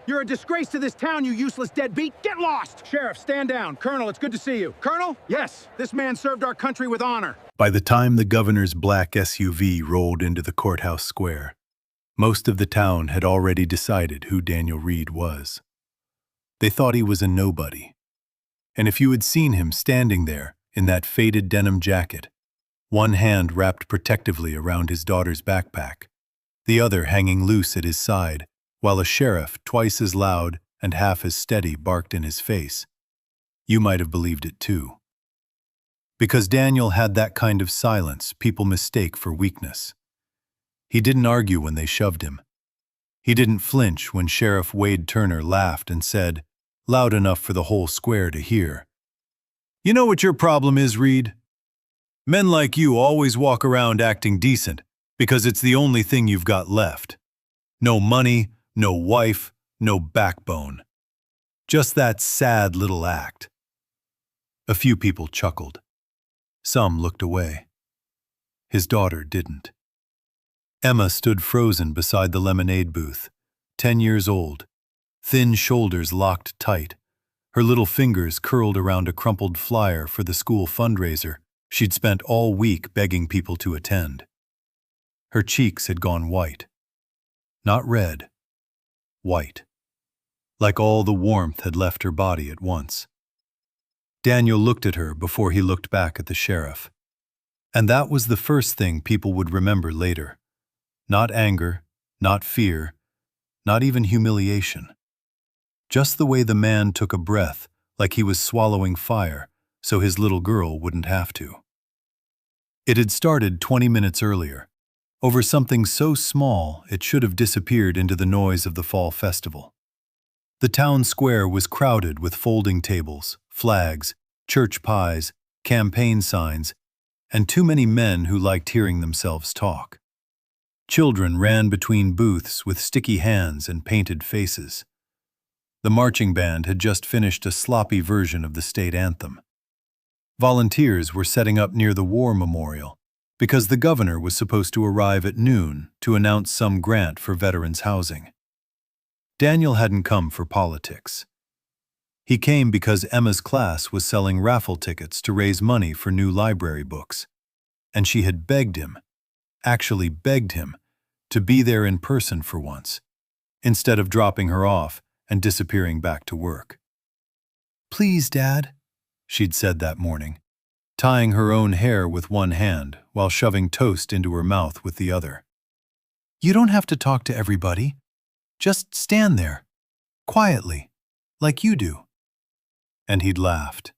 You're a disgrace to this town, you useless deadbeat. Get lost! Sheriff, stand down. Colonel, it's good to see you. Colonel? Yes, this man served our country with honor. By the time the governor's black SUV rolled into the courthouse square, most of the town had already decided who Daniel Reed was. They thought he was a nobody. And if you had seen him standing there in that faded denim jacket, one hand wrapped protectively around his daughter's backpack, the other hanging loose at his side, while a sheriff twice as loud and half as steady barked in his face, you might have believed it too. Because Daniel had that kind of silence people mistake for weakness. He didn't argue when they shoved him. He didn't flinch when Sheriff Wade Turner laughed and said, loud enough for the whole square to hear, "You know what your problem is, Reed? Men like you always walk around acting decent because it's the only thing you've got left. No money, no wife, no backbone. Just that sad little act." A few people chuckled. Some looked away. His daughter didn't. Emma stood frozen beside the lemonade booth, 10 years old, thin shoulders locked tight, her little fingers curled around a crumpled flyer for the school fundraiser she'd spent all week begging people to attend. Her cheeks had gone white. Not red. White. Like all the warmth had left her body at once. Daniel looked at her before he looked back at the sheriff. And that was the first thing people would remember later. Not anger, not fear, not even humiliation. Just the way the man took a breath like he was swallowing fire so his little girl wouldn't have to. It had started 20 minutes earlier, over something so small it should have disappeared into the noise of the fall festival. The town square was crowded with folding tables, flags, church pies, campaign signs, and too many men who liked hearing themselves talk. Children ran between booths with sticky hands and painted faces. The marching band had just finished a sloppy version of the state anthem. Volunteers were setting up near the war memorial because the governor was supposed to arrive at noon to announce some grant for veterans' housing. Daniel hadn't come for politics. He came because Emma's class was selling raffle tickets to raise money for new library books, and she had begged him, actually begged him, to be there in person for once, instead of dropping her off and disappearing back to work. "Please, Dad," she'd said that morning, tying her own hair with one hand while shoving toast into her mouth with the other. "You don't have to talk to everybody. Just stand there, quietly, like you do." And he'd laughed.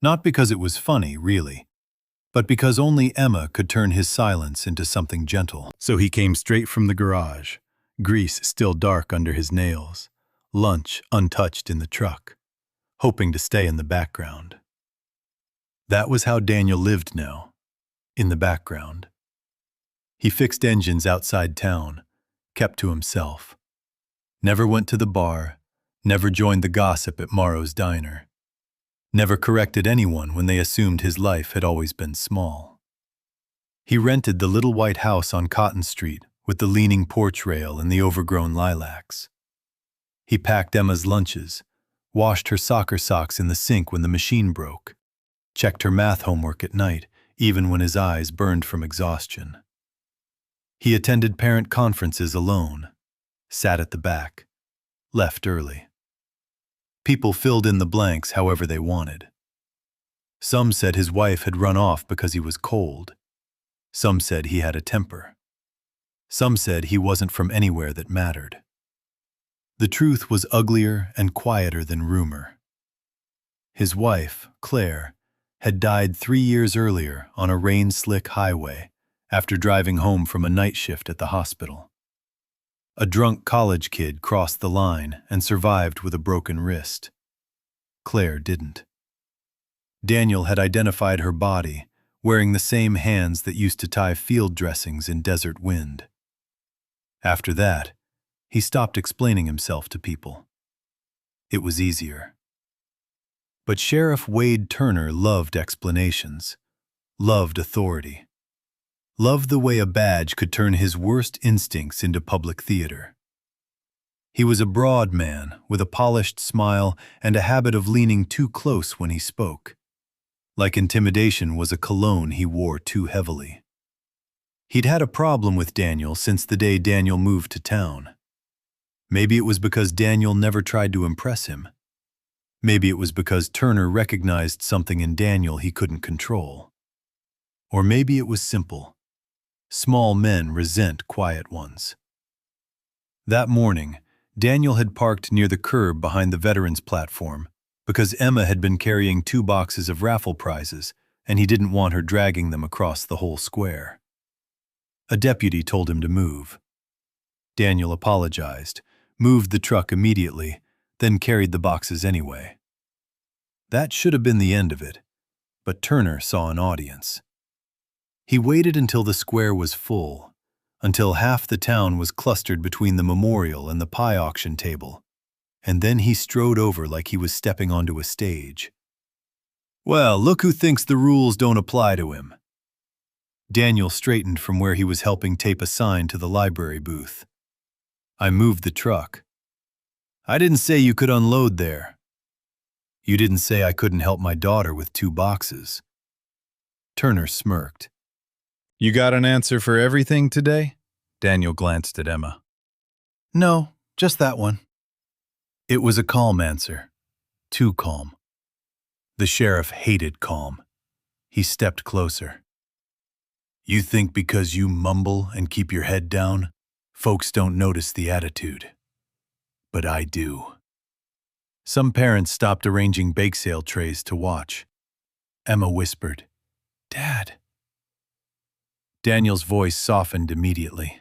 Not because it was funny, really, but because only Emma could turn his silence into something gentle. So he came straight from the garage, grease still dark under his nails, lunch untouched in the truck, hoping to stay in the background. That was how Daniel lived now, in the background. He fixed engines outside town, kept to himself. Never went to the bar, never joined the gossip at Morrow's diner. Never corrected anyone when they assumed his life had always been small. He rented the little white house on Cotton Street with the leaning porch rail and the overgrown lilacs. He packed Emma's lunches, washed her soccer socks in the sink when the machine broke, checked her math homework at night, even when his eyes burned from exhaustion. He attended parent conferences alone, sat at the back, left early. People filled in the blanks however they wanted. Some said his wife had run off because he was cold. Some said he had a temper. Some said he wasn't from anywhere that mattered. The truth was uglier and quieter than rumor. His wife, Claire, had died 3 years earlier on a rain-slick highway after driving home from a night shift at the hospital. A drunk college kid crossed the line and survived with a broken wrist. Claire didn't. Daniel had identified her body, wearing the same hands that used to tie field dressings in desert wind. After that, he stopped explaining himself to people. It was easier. But Sheriff Wade Turner loved explanations, loved authority, loved the way a badge could turn his worst instincts into public theater. He was a broad man with a polished smile and a habit of leaning too close when he spoke. Like intimidation was a cologne he wore too heavily. He'd had a problem with Daniel since the day Daniel moved to town. Maybe it was because Daniel never tried to impress him. Maybe it was because Turner recognized something in Daniel he couldn't control. Or maybe it was simple. Small men resent quiet ones. That morning, Daniel had parked near the curb behind the veterans platform because Emma had been carrying 2 boxes of raffle prizes and he didn't want her dragging them across the whole square. A deputy told him to move. Daniel apologized, moved the truck immediately, then carried the boxes anyway. That should have been the end of it, but Turner saw an audience. He waited until the square was full, until half the town was clustered between the memorial and the pie auction table, and then he strode over like he was stepping onto a stage. "Well, look who thinks the rules don't apply to him." Daniel straightened from where he was helping tape a sign to the library booth. "I moved the truck." "I didn't say you could unload there." "You didn't say I couldn't help my daughter with 2 boxes." Turner smirked. "You got an answer for everything today?" Daniel glanced at Emma. "No, just that one." It was a calm answer. Too calm. The sheriff hated calm. He stepped closer. "You think because you mumble and keep your head down, folks don't notice the attitude. But I do." Some parents stopped arranging bake sale trays to watch. Emma whispered, "Dad." Daniel's voice softened immediately.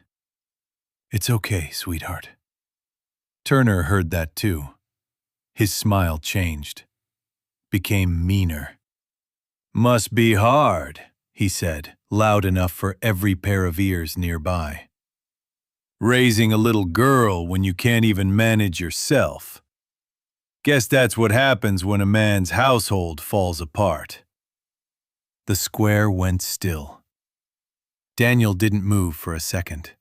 "It's okay, sweetheart." Turner heard that too. His smile changed, became meaner. "Must be hard," he said, loud enough for every pair of ears nearby. "Raising a little girl when you can't even manage yourself. Guess that's what happens when a man's household falls apart." The square went still. Daniel didn't move for a second.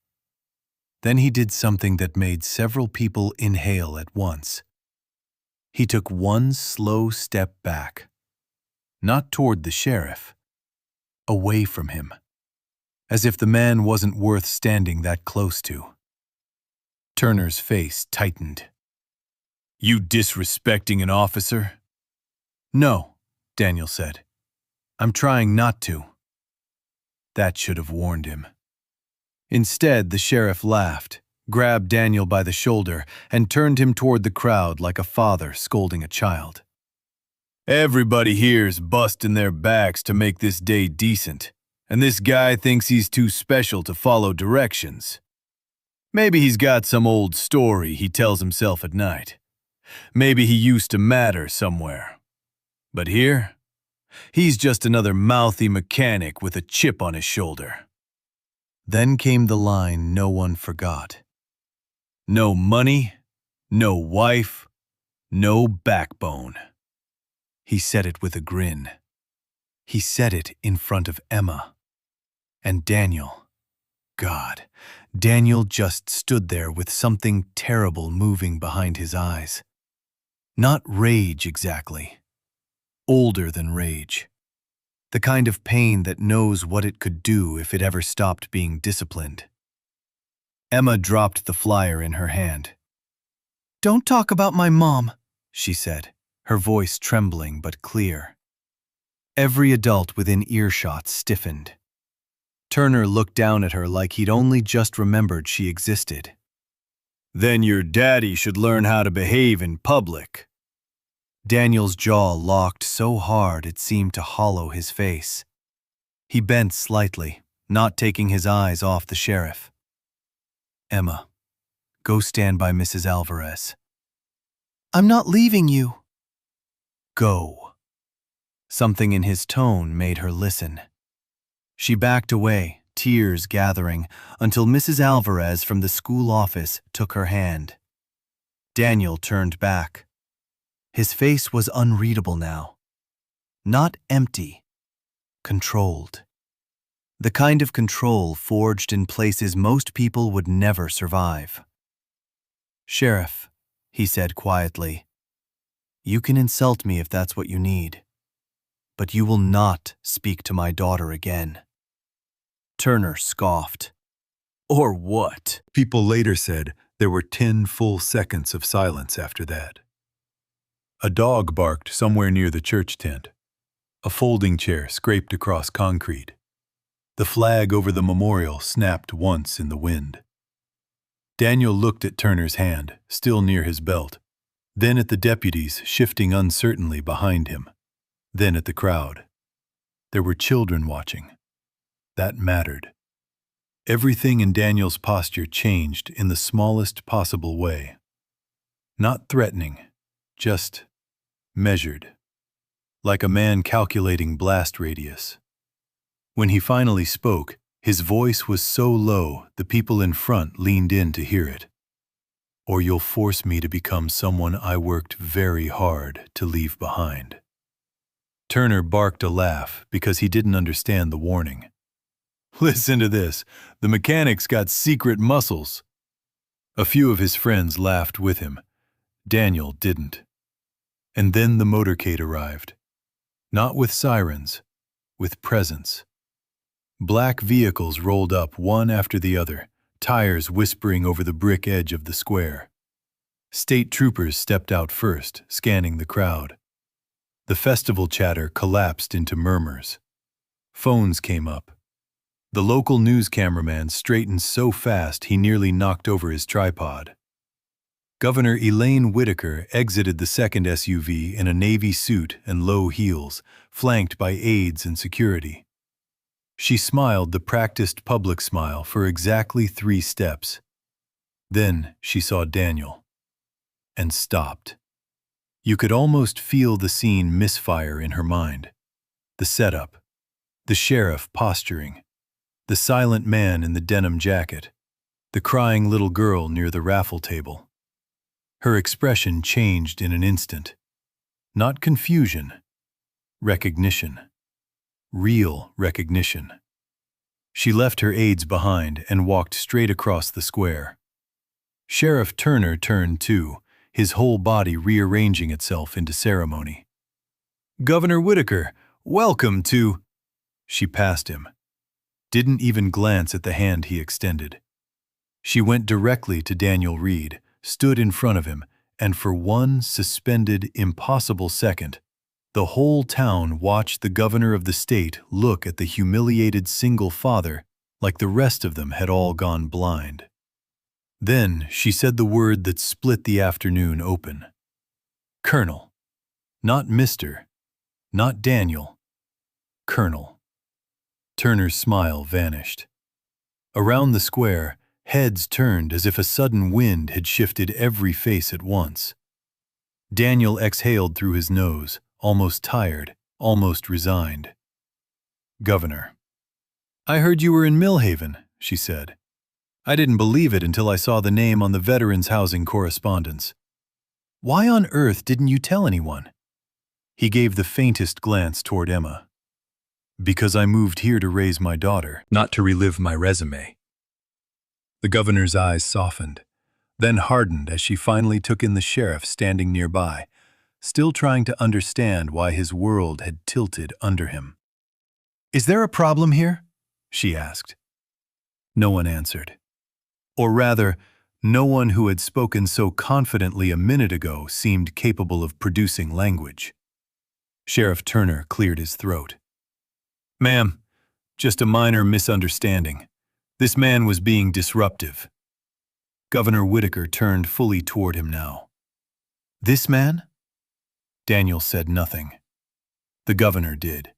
Then he did something that made several people inhale at once. He took one slow step back, not toward the sheriff, away from him, as if the man wasn't worth standing that close to. Turner's face tightened. "You disrespecting an officer?" "No," Daniel said. "I'm trying not to." That should have warned him. Instead, the sheriff laughed, grabbed Daniel by the shoulder, and turned him toward the crowd like a father scolding a child. "Everybody here's busting their backs to make this day decent, and this guy thinks he's too special to follow directions. Maybe he's got some old story he tells himself at night. Maybe he used to matter somewhere. But here, he's just another mouthy mechanic with a chip on his shoulder." Then came the line no one forgot. "No money, no wife, no backbone." He said it with a grin. He said it in front of Emma. And Daniel, God, Daniel just stood there with something terrible moving behind his eyes. Not rage exactly. Older than rage. The kind of pain that knows what it could do if it ever stopped being disciplined. Emma dropped the flyer in her hand. "Don't talk about my mom," she said, her voice trembling but clear. Every adult within earshot stiffened. Turner looked down at her like he'd only just remembered she existed. "Then your daddy should learn how to behave in public." Daniel's jaw locked so hard it seemed to hollow his face. He bent slightly, not taking his eyes off the sheriff. "Emma, go stand by Mrs. Alvarez." "I'm not leaving you." "Go." Something in his tone made her listen. She backed away, tears gathering, until Mrs. Alvarez from the school office took her hand. Daniel turned back. His face was unreadable now. Not empty, controlled. The kind of control forged in places most people would never survive. "Sheriff," he said quietly, "you can insult me if that's what you need, but you will not speak to my daughter again." Turner scoffed. "Or what?" People later said there were 10 full seconds of silence after that. A dog barked somewhere near the church tent. A folding chair scraped across concrete. The flag over the memorial snapped once in the wind. Daniel looked at Turner's hand, still near his belt, then at the deputies shifting uncertainly behind him, then at the crowd. There were children watching. That mattered. Everything in Daniel's posture changed in the smallest possible way. Not threatening, just measured, like a man calculating blast radius. When he finally spoke, his voice was so low the people in front leaned in to hear it. "Or you'll force me to become someone I worked very hard to leave behind." Turner barked a laugh because he didn't understand the warning. "Listen to this. The mechanic's got secret muscles." A few of his friends laughed with him. Daniel didn't. And then the motorcade arrived. Not with sirens, with presence. Black vehicles rolled up one after the other, tires whispering over the brick edge of the square. State troopers stepped out first, scanning the crowd. The festival chatter collapsed into murmurs. Phones came up. The local news cameraman straightened so fast he nearly knocked over his tripod. Governor Elaine Whitaker exited the second SUV in a navy suit and low heels, flanked by aides and security. She smiled the practiced public smile for exactly 3 steps. Then she saw Daniel. And stopped. You could almost feel the scene misfire in her mind. The setup. The sheriff posturing. The silent man in the denim jacket. The crying little girl near the raffle table. Her expression changed in an instant. Not confusion. Recognition. Real recognition. She left her aides behind and walked straight across the square. Sheriff Turner turned too, his whole body rearranging itself into ceremony. "Governor Whitaker, welcome to—" She passed him. Didn't even glance at the hand he extended. She went directly to Daniel Reed, stood in front of him, and for one suspended, impossible second, the whole town watched the governor of the state look at the humiliated single father like the rest of them had all gone blind. Then she said the word that split the afternoon open. "Colonel. Not Mr. Not Daniel. Colonel." Turner's smile vanished. Around the square, heads turned as if a sudden wind had shifted every face at once. Daniel exhaled through his nose, almost tired, almost resigned. "Governor." "I heard you were in Millhaven," she said. "I didn't believe it until I saw the name on the Veterans Housing correspondence. Why on earth didn't you tell anyone?" He gave the faintest glance toward Emma. "Because I moved here to raise my daughter, not to relive my resume." The governor's eyes softened, then hardened as she finally took in the sheriff standing nearby, still trying to understand why his world had tilted under him. "Is there a problem here?" she asked. No one answered. Or rather, no one who had spoken so confidently a minute ago seemed capable of producing language. Sheriff Turner cleared his throat. "Ma'am, just a minor misunderstanding. This man was being disruptive." Governor Whitaker turned fully toward him now. "This man?" Daniel said nothing. The governor did.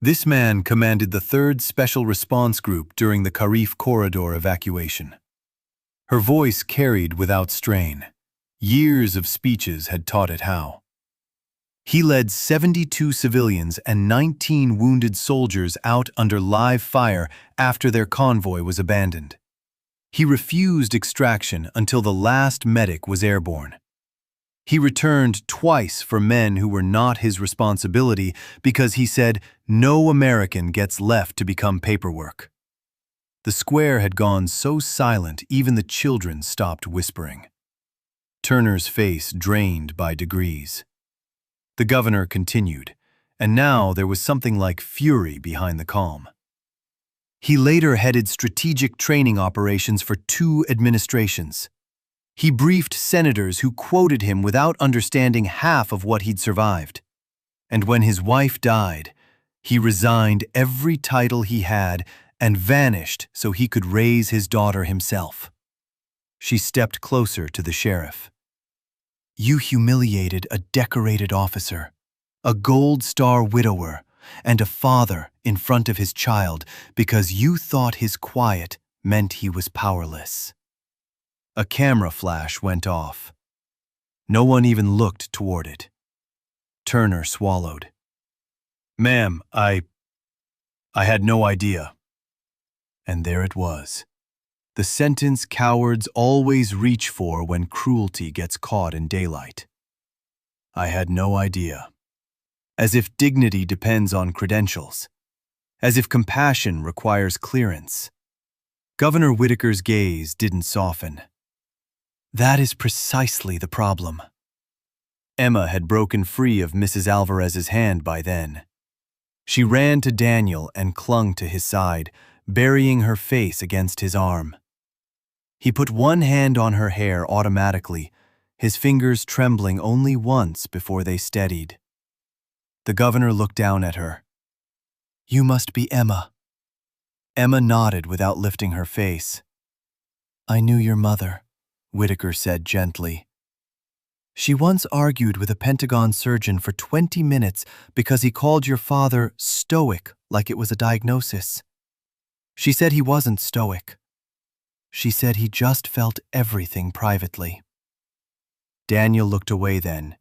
"This man commanded the 3rd Special Response Group during the Karif Corridor evacuation." Her voice carried without strain. Years of speeches had taught it how. "He led 72 civilians and 19 wounded soldiers out under live fire after their convoy was abandoned. He refused extraction until the last medic was airborne. He returned twice for men who were not his responsibility because he said no American gets left to become paperwork." The square had gone so silent even the children stopped whispering. Turner's face drained by degrees. The governor continued, and now there was something like fury behind the calm. He later headed strategic training operations for 2 administrations. He briefed senators who quoted him without understanding half of what he'd survived. And when his wife died, he resigned every title he had and vanished so he could raise his daughter himself. She stepped closer to the sheriff. "You humiliated a decorated officer, a Gold Star widower, and a father in front of his child because you thought his quiet meant he was powerless." A camera flash went off. No one even looked toward it. Turner swallowed. "Ma'am, I had no idea." And there it was. The sentence cowards always reach for when cruelty gets caught in daylight. "I had no idea." As if dignity depends on credentials. As if compassion requires clearance. Governor Whitaker's gaze didn't soften. That is precisely the problem. Emma had broken free of Mrs. Alvarez's hand by then. She ran to Daniel and clung to his side, burying her face against his arm. He put one hand on her hair automatically, his fingers trembling only once before they steadied. The governor looked down at her. "You must be Emma." Emma nodded without lifting her face. "I knew your mother," Whitaker said gently. "She once argued with a Pentagon surgeon for 20 minutes because he called your father stoic like it was a diagnosis. She said he wasn't stoic. She said he just felt everything privately." Daniel looked away then,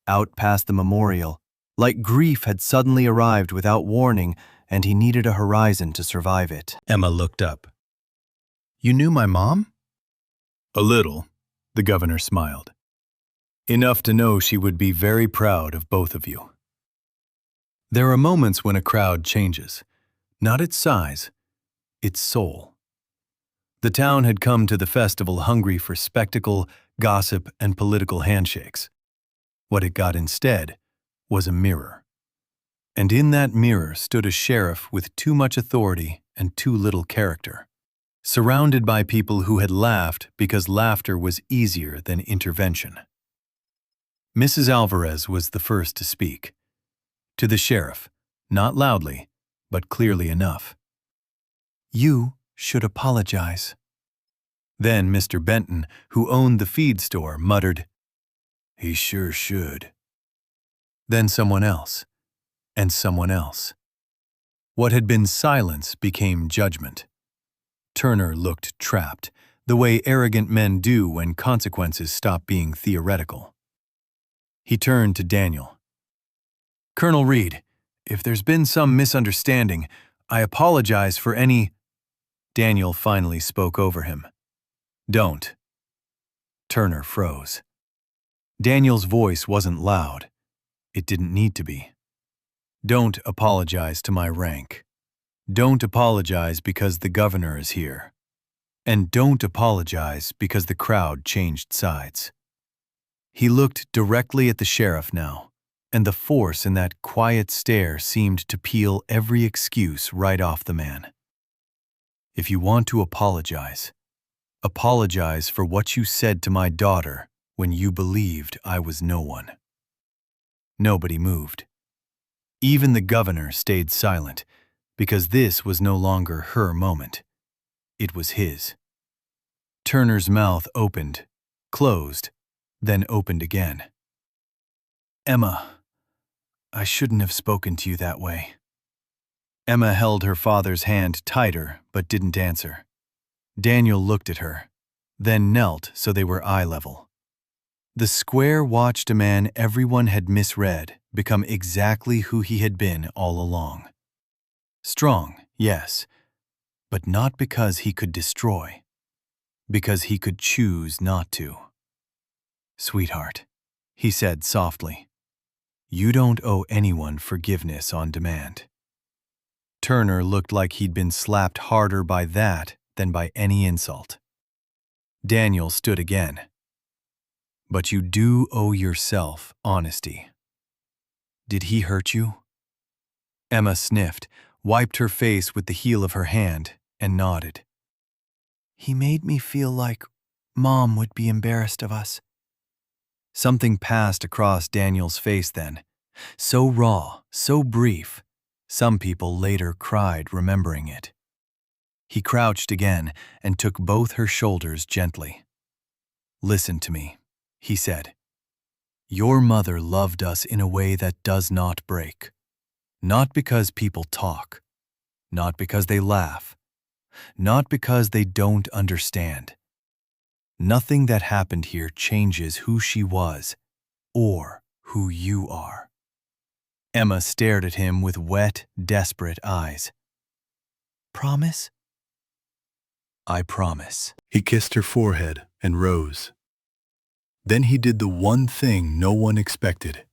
out past the memorial, like grief had suddenly arrived without warning and he needed a horizon to survive it. Emma looked up. "You knew my mom?" "A little," the governor smiled. "Enough to know she would be very proud of both of you." There are moments when a crowd changes, not its size, its soul. The town had come to the festival hungry for spectacle, gossip, and political handshakes. What it got instead was a mirror. And in that mirror stood a sheriff with too much authority and too little character, surrounded by people who had laughed because laughter was easier than intervention. Mrs. Alvarez was the first to speak. To the sheriff, not loudly, but clearly enough. "You should apologize." Then Mr. Benton, who owned the feed store, muttered, "He sure should." Then someone else, and someone else. What had been silence became judgment. Turner looked trapped, the way arrogant men do when consequences stop being theoretical. He turned to Daniel. "Colonel Reed, if there's been some misunderstanding, I apologize for any—" Daniel finally spoke over him. "Don't." Turner froze. Daniel's voice wasn't loud. It didn't need to be. "Don't apologize to my rank. Don't apologize because the governor is here. And don't apologize because the crowd changed sides." He looked directly at the sheriff now, and the force in that quiet stare seemed to peel every excuse right off the man. "If you want to apologize, apologize for what you said to my daughter when you believed I was no one." Nobody moved. Even the governor stayed silent, because this was no longer her moment. It was his. Turner's mouth opened, closed, then opened again. "Emma, I shouldn't have spoken to you that way." Emma held her father's hand tighter but didn't answer. Daniel looked at her, then knelt so they were eye level. The square watched a man everyone had misread become exactly who he had been all along. Strong, yes, but not because he could destroy, because he could choose not to. "Sweetheart," he said softly, "you don't owe anyone forgiveness on demand." Turner looked like he'd been slapped harder by that than by any insult. Daniel stood again. But you do owe yourself honesty. Did he hurt you? Emma sniffed, wiped her face with the heel of her hand, and nodded. He made me feel like Mom would be embarrassed of us. Something passed across Daniel's face then, so raw, so brief, some people later cried remembering it. He crouched again and took both her shoulders gently. Listen to me, he said. Your mother loved us in a way that does not break. Not because people talk, not because they laugh, not because they don't understand. Nothing that happened here changes who she was or who you are. Emma stared at him with wet, desperate eyes. Promise? I promise. He kissed her forehead and rose. Then he did the one thing no one expected.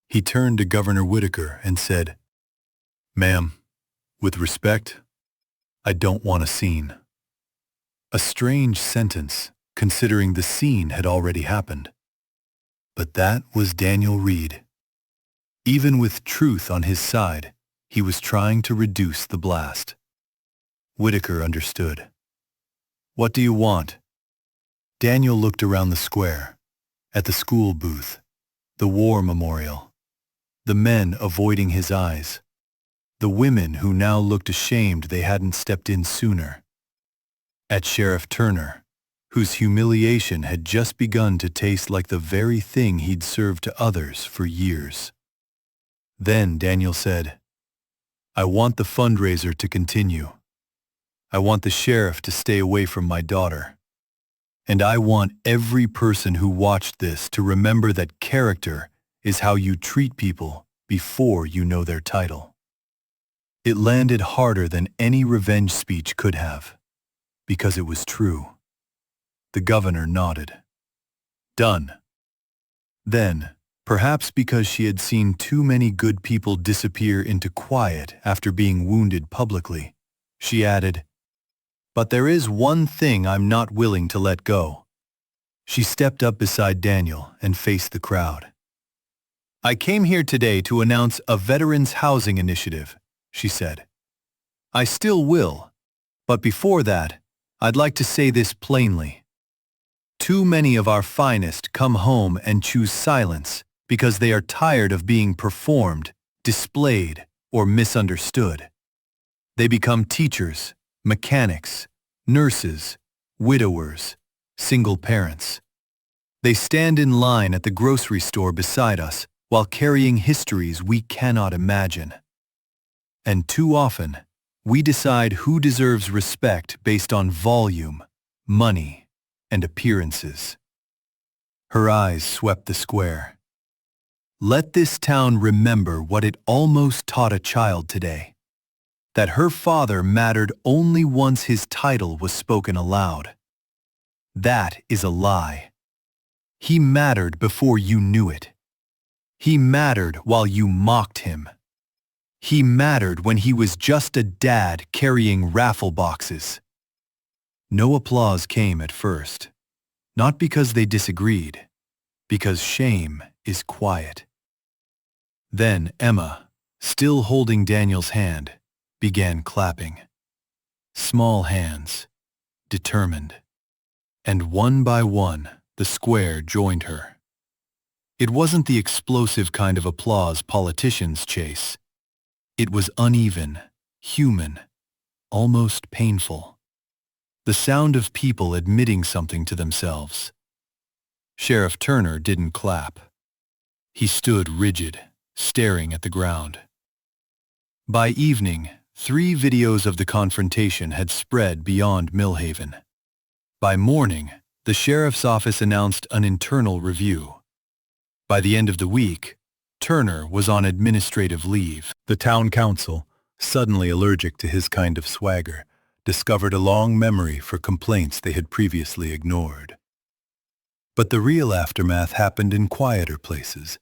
He turned to Governor Whitaker and said, "Ma'am, with respect, I don't want a scene." A strange sentence, considering the scene had already happened. But that was Daniel Reed. Even with truth on his side, he was trying to reduce the blast. Whitaker understood. "What do you want?" Daniel looked around the square, at the school booth, the war memorial, the men avoiding his eyes, the women who now looked ashamed they hadn't stepped in sooner, at Sheriff Turner, whose humiliation had just begun to taste like the very thing he'd served to others for years. Then Daniel said, "I want the fundraiser to continue. I want the sheriff to stay away from my daughter. And I want every person who watched this to remember that character is how you treat people before you know their title." It landed harder than any revenge speech could have, because it was true. The governor nodded. Done. Then, perhaps because she had seen too many good people disappear into quiet after being wounded publicly, she added, "But there is one thing I'm not willing to let go." She stepped up beside Daniel and faced the crowd. "I came here today to announce a veterans' housing initiative," she said. "I still will, but before that, I'd like to say this plainly. Too many of our finest come home and choose silence because they are tired of being performed, displayed, or misunderstood. They become teachers, mechanics, nurses, widowers, single parents. They stand in line at the grocery store beside us while carrying histories we cannot imagine. And too often, we decide who deserves respect based on volume, money, and appearances." Her eyes swept the square. Let this town remember what it almost taught a child today. That her father mattered only once his title was spoken aloud. That is a lie. He mattered before you knew it. He mattered while you mocked him. He mattered when he was just a dad carrying raffle boxes. No applause came at first, not because they disagreed, because shame is quiet. Then Emma, still holding Daniel's hand, began clapping. Small hands, determined. And one by one, the square joined her. It wasn't the explosive kind of applause politicians chase. It was uneven, human, almost painful. The sound of people admitting something to themselves. Sheriff Turner didn't clap. He stood rigid, staring at the ground. By evening, 3 videos of the confrontation had spread beyond Millhaven. By morning, the sheriff's office announced an internal review. By the end of the week, Turner was on administrative leave. The town council, suddenly allergic to his kind of swagger, discovered a long memory for complaints they had previously ignored. But the real aftermath happened in quieter places.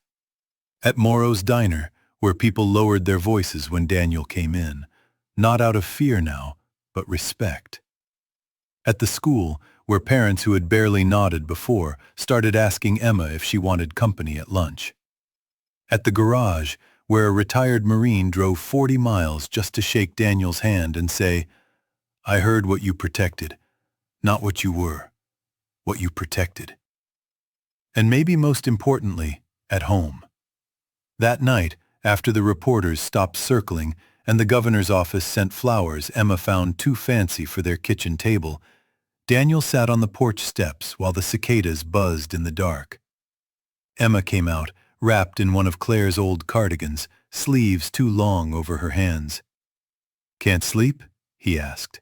At Morrow's Diner, where people lowered their voices when Daniel came in, not out of fear now, but respect. At the school, where parents who had barely nodded before started asking Emma if she wanted company at lunch. At the garage, where a retired Marine drove 40 miles just to shake Daniel's hand and say, "I heard what you protected, not what you were, what you protected." And maybe most importantly, at home. That night, after the reporters stopped circling and the governor's office sent flowers Emma found too fancy for their kitchen table, Daniel sat on the porch steps while the cicadas buzzed in the dark. Emma came out, wrapped in one of Claire's old cardigans, sleeves too long over her hands. "Can't sleep?" he asked.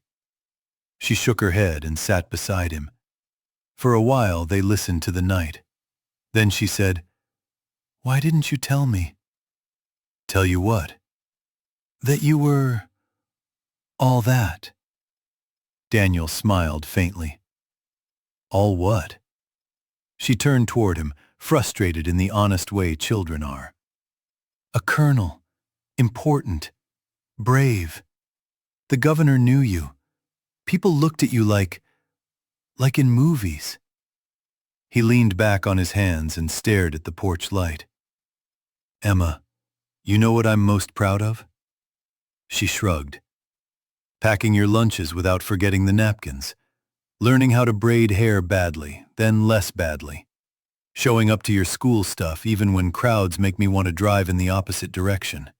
She shook her head and sat beside him. For a while they listened to the night. Then she said, "Why didn't you tell me?" "Tell you what?" "That you were all that." Daniel smiled faintly. "All what?" She turned toward him, frustrated in the honest way children are. "A colonel, important, brave. The governor knew you. People looked at you like in movies." He leaned back on his hands and stared at the porch light. "Emma, you know what I'm most proud of?" She shrugged. "Packing your lunches without forgetting the napkins. Learning how to braid hair badly, then less badly. Showing up to your school stuff even when crowds make me want to drive in the opposite direction."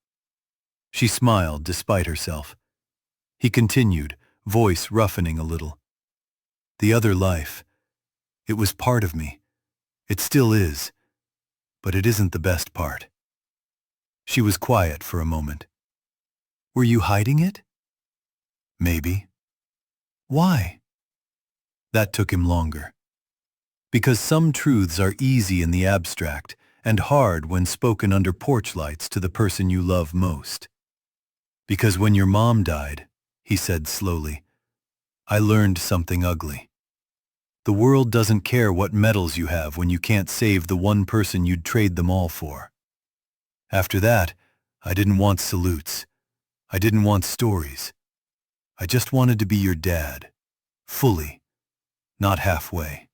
She smiled despite herself. He continued, voice roughening a little. "The other life. It was part of me. It still is. But it isn't the best part." She was quiet for a moment. "Were you hiding it?" "Maybe." "Why?" That took him longer. Because some truths are easy in the abstract and hard when spoken under porch lights to the person you love most. "Because when your mom died," he said slowly, "I learned something ugly. The world doesn't care what medals you have when you can't save the one person you'd trade them all for. After that, I didn't want salutes. I didn't want stories. I just wanted to be your dad. Fully. Not halfway."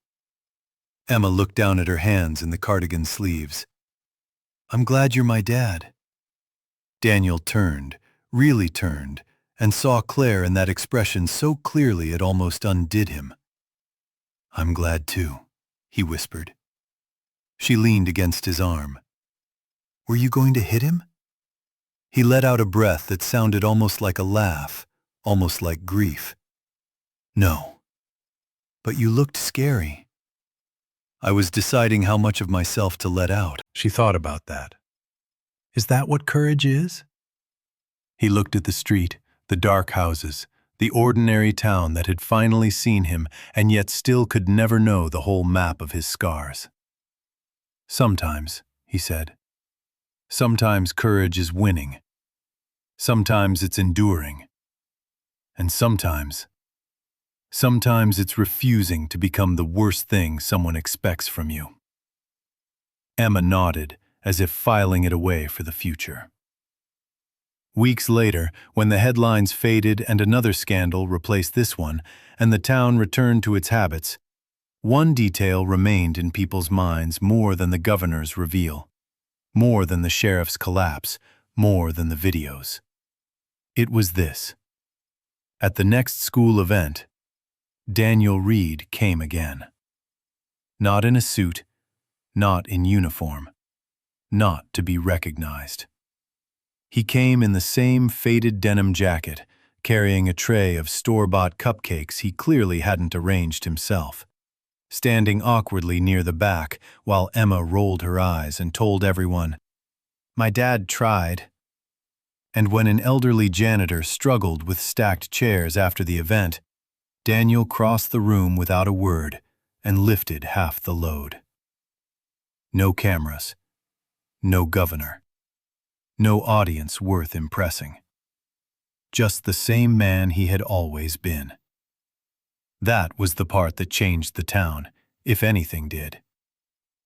Emma looked down at her hands in the cardigan sleeves. "I'm glad you're my dad." Daniel turned, really turned, and saw Claire in that expression so clearly it almost undid him. "I'm glad too," he whispered. She leaned against his arm. "Were you going to hit him?" He let out a breath that sounded almost like a laugh, almost like grief. "No. But you looked scary." "I was deciding how much of myself to let out." She thought about that. "Is that what courage is?" He looked at the street, the dark houses, the ordinary town that had finally seen him and yet still could never know the whole map of his scars. "Sometimes," he said. "Sometimes courage is winning. Sometimes it's enduring. And sometimes it's refusing to become the worst thing someone expects from you." Emma nodded, as if filing it away for the future. Weeks later, when the headlines faded and another scandal replaced this one, and the town returned to its habits, one detail remained in people's minds more than the governor's reveal, more than the sheriff's collapse, more than the videos. It was this. At the next school event, Daniel Reed came again. Not in a suit, not in uniform, not to be recognized. He came in the same faded denim jacket, carrying a tray of store-bought cupcakes he clearly hadn't arranged himself, standing awkwardly near the back while Emma rolled her eyes and told everyone, "My dad tried." And when an elderly janitor struggled with stacked chairs after the event, Daniel crossed the room without a word and lifted half the load. No cameras, no governor, no audience worth impressing. Just the same man he had always been. That was the part that changed the town, if anything did.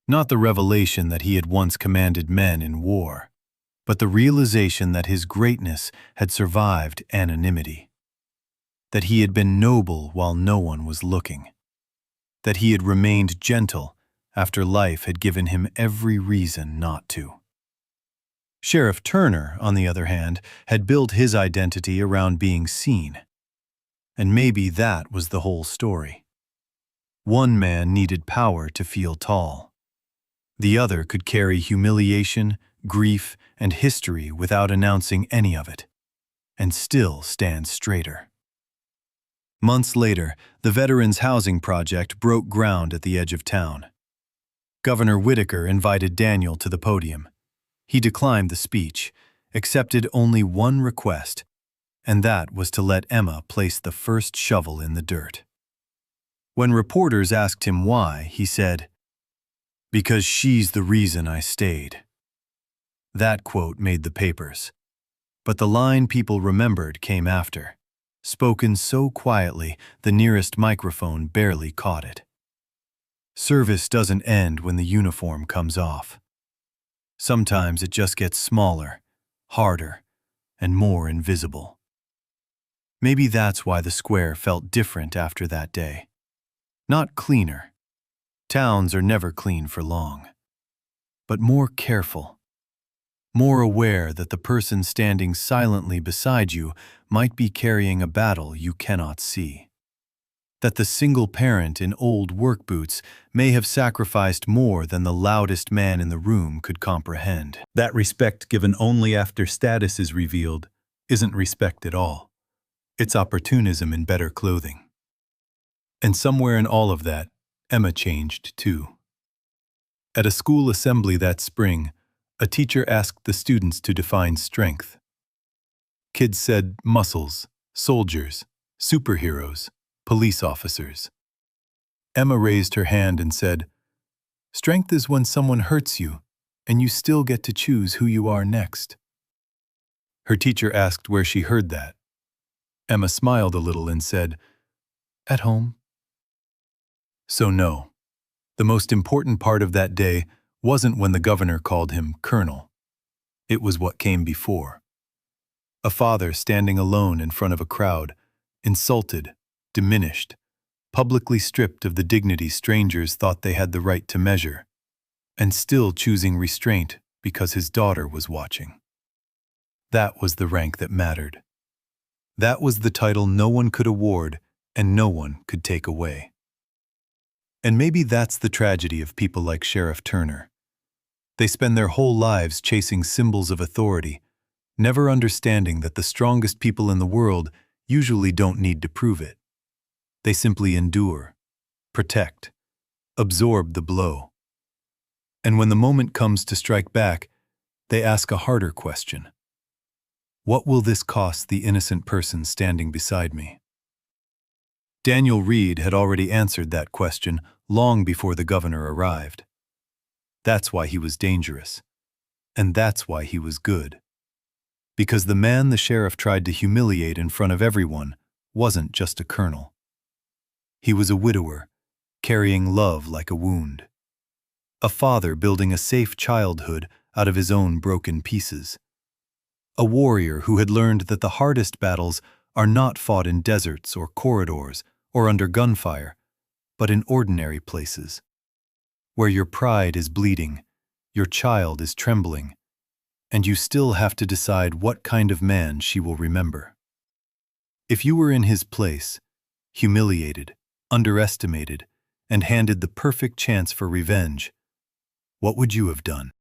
Not the revelation that he had once commanded men in war, but the realization that his greatness had survived anonymity. That he had been noble while no one was looking. that he had remained gentle after life had given him every reason not to. Sheriff Turner, on the other hand, had built his identity around being seen. And maybe that was the whole story. One man needed power to feel tall. The other could carry humiliation, grief, and history without announcing any of it, and still stand straighter. Months later, the Veterans Housing Project broke ground at the edge of town. Governor Whitaker invited Daniel to the podium. He declined the speech, accepted only one request, and that was to let Emma place the first shovel in the dirt. When reporters asked him why, he said, "Because she's the reason I stayed." That quote made the papers. But the line people remembered came after, spoken so quietly the nearest microphone barely caught it. Service doesn't end when the uniform comes off. Sometimes it just gets smaller, harder, and more invisible. Maybe that's why the square felt different after that day. Not cleaner. Towns are never clean for long. But more careful. More aware that the person standing silently beside you might be carrying a battle you cannot see. That the single parent in old work boots may have sacrificed more than the loudest man in the room could comprehend. That respect given only after status is revealed isn't respect at all. It's opportunism in better clothing. And somewhere in all of that, Emma changed too. At a school assembly that spring, a teacher asked the students to define strength. Kids said muscles, soldiers, superheroes, police officers. Emma raised her hand and said, "Strength is when someone hurts you, and you still get to choose who you are next." Her teacher asked where she heard that. Emma smiled a little and said, "At home." So no, the most important part of that day wasn't when the governor called him Colonel. It was what came before. A father standing alone in front of a crowd, insulted, diminished, publicly stripped of the dignity strangers thought they had the right to measure, and still choosing restraint because his daughter was watching. That was the rank that mattered. That was the title no one could award and no one could take away. And maybe that's the tragedy of people like Sheriff Turner. They spend their whole lives chasing symbols of authority, never understanding that the strongest people in the world usually don't need to prove it. They simply endure, protect, absorb the blow. And when the moment comes to strike back, they ask a harder question. What will this cost the innocent person standing beside me? Daniel Reed had already answered that question long before the governor arrived. That's why he was dangerous. And that's why he was good. Because the man the sheriff tried to humiliate in front of everyone wasn't just a colonel. He was a widower, carrying love like a wound. A father building a safe childhood out of his own broken pieces. A warrior who had learned that the hardest battles are not fought in deserts or corridors or under gunfire, but in ordinary places, where your pride is bleeding, your child is trembling, and you still have to decide what kind of man she will remember. If you were in his place, humiliated, underestimated, and handed the perfect chance for revenge, what would you have done?